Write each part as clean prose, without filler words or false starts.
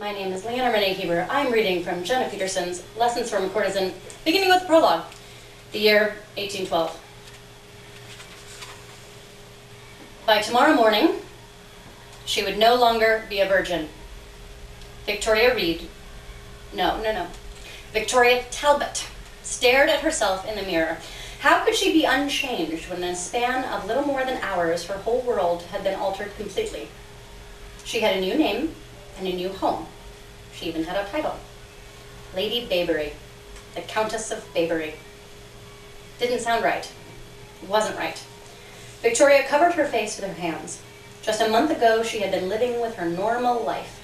My name is Leanna Hieber. I'm reading from Jenna Petersen's Lessons from a Courtesan, beginning with the prologue, the year 1812. By tomorrow morning, she would no longer be a virgin. Victoria Talbot stared at herself in the mirror. How could she be unchanged when in a span of little more than hours her whole world had been altered completely? She had a new name and a new home. She even had a title. Lady Baybury, the Countess of Baybury. Didn't sound right. It wasn't right. Victoria covered her face with her hands. Just a month ago, she had been living with her normal life.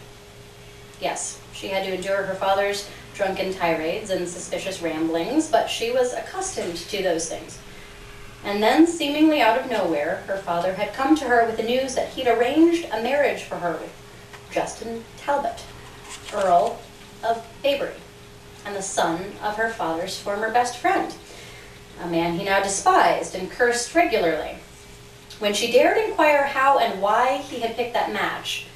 Yes, she had to endure her father's drunken tirades and suspicious ramblings, but she was accustomed to those things. And then, seemingly out of nowhere, her father had come to her with the news that he'd arranged a marriage for her with Justin Talbot, Earl of Baybury, and the son of her father's former best friend, a man he now despised and cursed regularly. When she dared inquire how and why he had picked that match,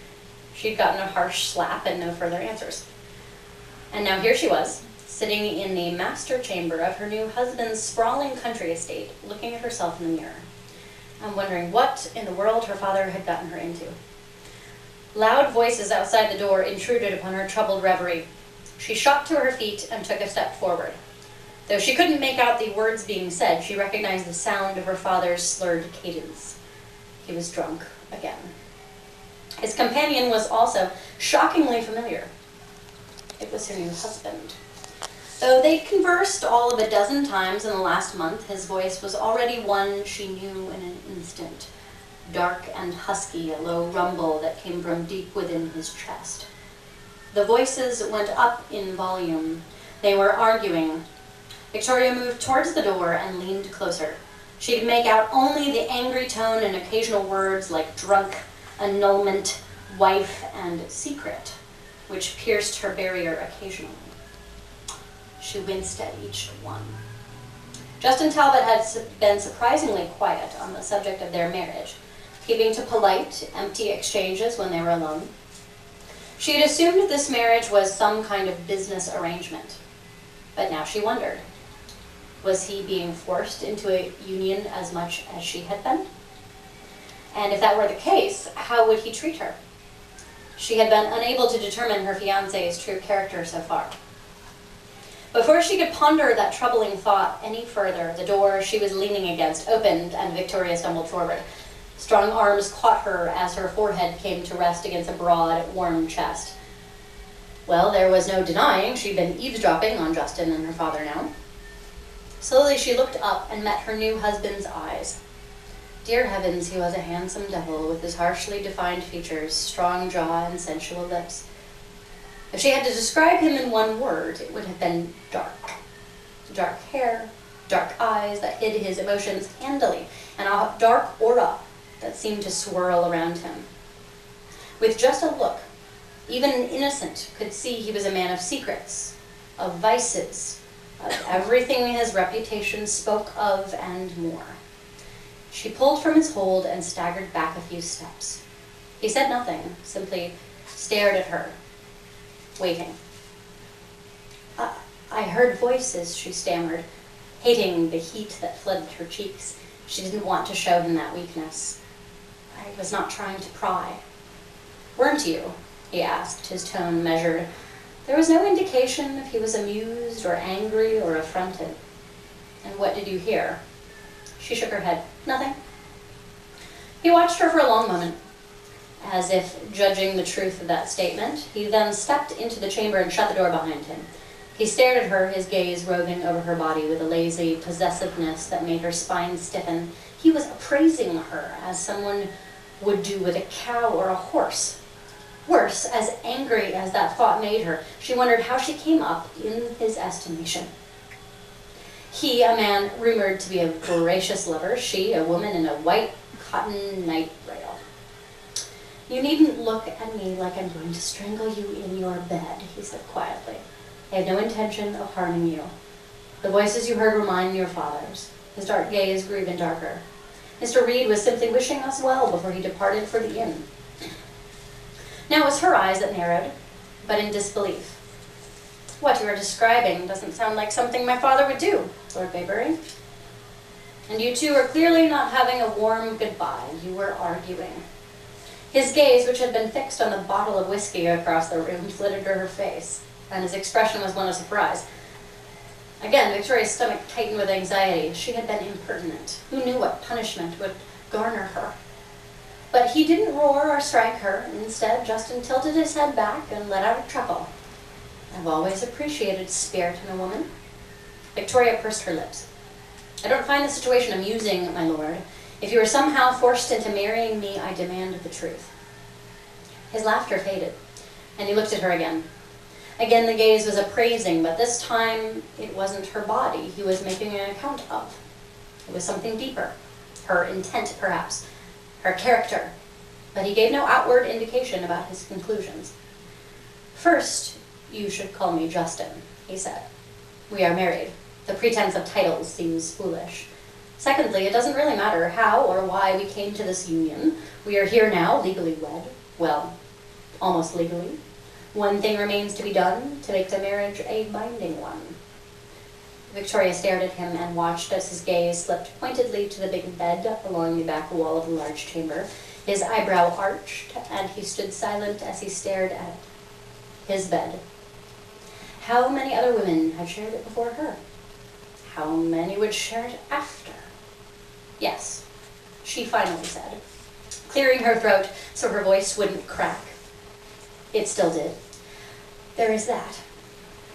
she'd gotten a harsh slap and no further answers. And now here she was, sitting in the master chamber of her new husband's sprawling country estate, looking at herself in the mirror. I'm wondering what in the world her father had gotten her into. Loud voices outside the door intruded upon her troubled reverie. She shot to her feet and took a step forward. Though she couldn't make out the words being said, she recognized the sound of her father's slurred cadence. He was drunk again. His companion was also shockingly familiar. It was her new husband. Though they'd conversed all of a dozen times in the last month, his voice was already one she knew in an instant. Dark and husky, a low rumble that came from deep within his chest. The voices went up in volume. They were arguing. Victoria moved towards the door and leaned closer. She could make out only the angry tone and occasional words like drunk, annulment, wife, and secret, which pierced her barrier occasionally. She winced at each one. Justin Talbot had been surprisingly quiet on the subject of their marriage, keeping to polite, empty exchanges when they were alone. She had assumed this marriage was some kind of business arrangement, but now she wondered. Was he being forced into a union as much as she had been? And if that were the case, how would he treat her? She had been unable to determine her fiancé's true character so far. Before she could ponder that troubling thought any further, the door she was leaning against opened and Victoria stumbled forward. Strong arms caught her as her forehead came to rest against a broad, warm chest. Well, there was no denying she'd been eavesdropping on Justin and her father now. Slowly she looked up and met her new husband's eyes. Dear heavens, he was a handsome devil with his harshly defined features, strong jaw, and sensual lips. If she had to describe him in one word, it would have been dark. Dark hair, dark eyes that hid his emotions handily, and a dark aura that seemed to swirl around him. With just a look, even an innocent could see he was a man of secrets, of vices, of everything his reputation spoke of and more. She pulled from his hold and staggered back a few steps. He said nothing, simply stared at her, waiting. I heard voices, she stammered, hating the heat that flooded her cheeks. She didn't want to show him that weakness. I was not trying to pry. Weren't you? He asked, his tone measured. There was no indication if he was amused or angry or affronted. And what did you hear? She shook her head. Nothing. He watched her for a long moment, as if judging the truth of that statement. He then stepped into the chamber and shut the door behind him. He stared at her, his gaze roving over her body with a lazy possessiveness that made her spine stiffen. He was appraising her as someone would do with a cow or a horse. Worse, as angry as that thought made her, she wondered how she came up in his estimation. He, a man rumored to be a voracious lover, she, a woman in a white cotton night rail. You needn't look at me like I'm going to strangle you in your bed, he said quietly. I have no intention of harming you. The voices you heard were mine and your father's. His dark gaze grew even darker. Mr. Reed was simply wishing us well before he departed for the inn. Now it was her eyes that narrowed, but in disbelief. What you are describing doesn't sound like something my father would do, Lord Baybury. And you two are clearly not having a warm goodbye. You were arguing. His gaze, which had been fixed on the bottle of whiskey across the room, flitted to her face, and his expression was one of surprise. Again, Victoria's stomach tightened with anxiety. She had been impertinent. Who knew what punishment would garner her? But he didn't roar or strike her. Instead, Justin tilted his head back and let out a chuckle. I've always appreciated spirit in a woman. Victoria pursed her lips. I don't find the situation amusing, my lord. If you are somehow forced into marrying me, I demand the truth. His laughter faded, and he looked at her again. Again, the gaze was appraising, but this time it wasn't her body he was making an account of. It was something deeper. Her intent, perhaps. Her character. But he gave no outward indication about his conclusions. First, you should call me Justin, he said. We are married. The pretense of titles seems foolish. Secondly, it doesn't really matter how or why we came to this union. We are here now, legally wed. Well, almost legally. One thing remains to be done, to make the marriage a binding one. Victoria stared at him and watched as his gaze slipped pointedly to the big bed along the back wall of the large chamber. His eyebrow arched, and he stood silent as he stared at it. His bed. How many other women had shared it before her? How many would share it after? Yes, she finally said, clearing her throat so her voice wouldn't crack. It still did. There is that.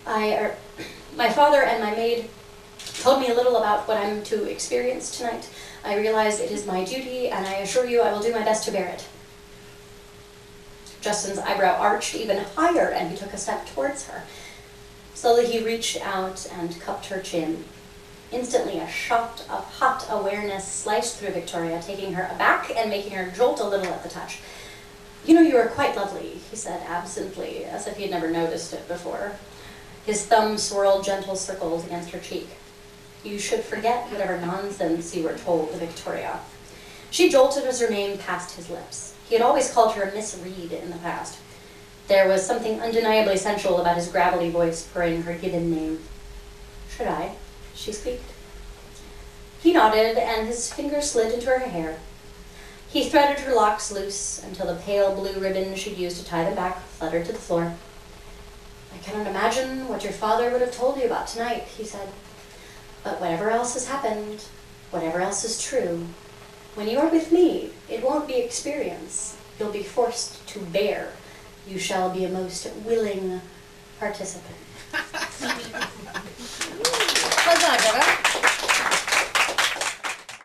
My father and my maid told me a little about what I'm to experience tonight. I realize it is my duty, and I assure you I will do my best to bear it. Justin's eyebrow arched even higher, and he took a step towards her. Slowly he reached out and cupped her chin. Instantly a shot of hot awareness sliced through Victoria, taking her aback and making her jolt a little at the touch. You know, you are quite lovely, he said absently, as if he had never noticed it before. His thumb swirled gentle circles against her cheek. You should forget whatever nonsense you were told, Victoria. She jolted as her name passed his lips. He had always called her Miss Reed in the past. There was something undeniably sensual about his gravelly voice purring her given name. Should I? She squeaked. He nodded, and his fingers slid into her hair. He threaded her locks loose until the pale blue ribbon she'd used to tie them back fluttered to the floor. I cannot imagine what your father would have told you about tonight, he said. But whatever else has happened, whatever else is true, when you are with me, it won't be experience. You'll be forced to bear. You shall be a most willing participant.